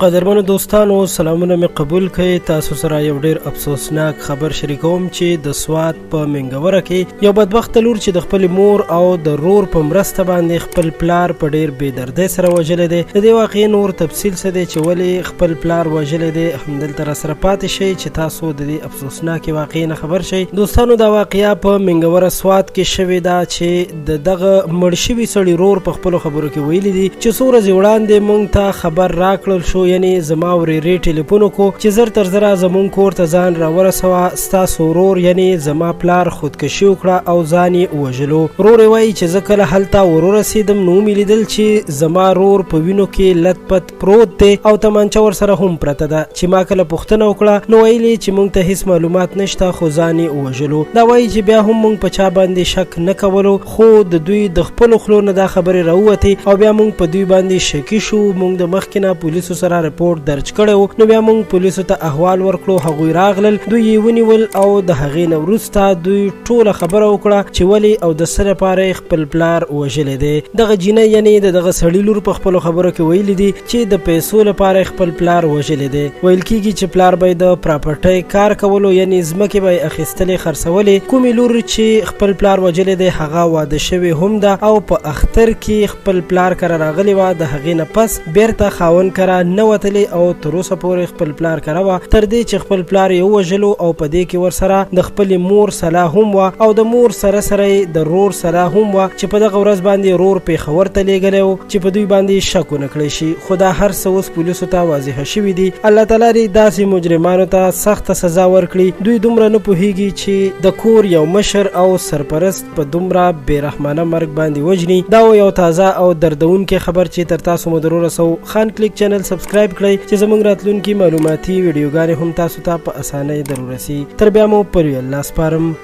قدرمنو دوستانو سلامونه می قبول کړئ. تاسو سره یو ډیر افسوسناک خبر شریکوم چې د سوات په منګوره کې یو بدبخت لور چې د خپل مور او د رور په مرسته باندې خپل پلار په ډیر بې دردۍ سره وژلی دی. د دې واقعې نور تفصیل څه دی چې ولې خپل پلار وژلی دی همدلته راسره پاتې شئ چې تاسو د دې افسوسناکې واقعې نه خبر شئ. دوستانو دا واقعه په منګوره سوات کې شوې ده چې د دغه مړ شوي سړي رور په خپلو خبرو کې ویلي دي چې څو ورځې وړاندې موږ ته خبر راکړل شو، یعنی زما ورېرې ټلیفون وکړو چې زر تر زره زمونږ کور ته ځان راورسوه، ستاسو ورور یعنی زما پلار خودکشي وکړه او ځان یې ووژلو. ورور یې وایي چې زه کله هلته ورورسېدم نو مې لیدل چې زما رور په وینو کې لت پت پروت دی او تمانچه ورسره هم پرته ده. چې ما کله پوښتنه وکړه نو ویلي چې موږ ته هیڅ معلومات نشته خو ځان یې ووژلو. دا وایي چې بیا هم موږ په چا باندې شک نه کولو، خو د دوی د خپلو خولو نه دا خبرې راووتې او بیا موږ په دوی باندې شکي شو. موږ د مخکې نه پولیسو سره رپورټ درج کړو، نو بیا موږ پولیسو ته احوال ورکړو، هغوی راغلل، دوی یې ونیول او د هغې نه وروسته دوی ټوله خبره وکړه چې ولې او د څه لپاره خپل پلار وژلی دی. دغه جینۍ یعنې د دغه سړي لور په خپلو خبرو کې ویلي دي چې د پیسو لپاره خپل پلار وژلی دی. ویل کېږي چې پلار به د پراپرټۍ کار کولو، یعنی ځمکې به یې اخیستلې خرڅولې. کومې لور چې خپل پلار وژلی دی هغه واده شوې هم ده او په اختر کې خپل پلار کره راغلې وه، د هغې نه پس بیرته خاوند کره نه وتلې او تر اوسه پورې خپل پلار کره وه، تر دې چې خپل پلار یې ووژلو او په دې کې ورسره د خپلې مور سلا هم وه او د مور سره سره یې د رور سلا هم وه چې په دغه ورځ باندې رور پېښور ته لیږلی و چې په دوی باندې شک ونه کړی شي. خو دا هر څه اوس پولیسو ته واضحه شوي دي. الله تعالی دې داسې مجرمانو ته سخته سزا ورکړي. دوی دومره نه پوهېږي چې د کور یو مشر او سرپرست په دومره بېرحمانه مرګ باندې وژني. دا یو تازه او دردونکی خبر چې تر تاسو مو در ورسو. خان کلیک چینل سبسکرایب کړئ چې زموږ راتلونکي معلوماتي ویډیوګانې هم تاسو ته په اسانۍ در ورسي. تر بیا مو پر الله سپارم.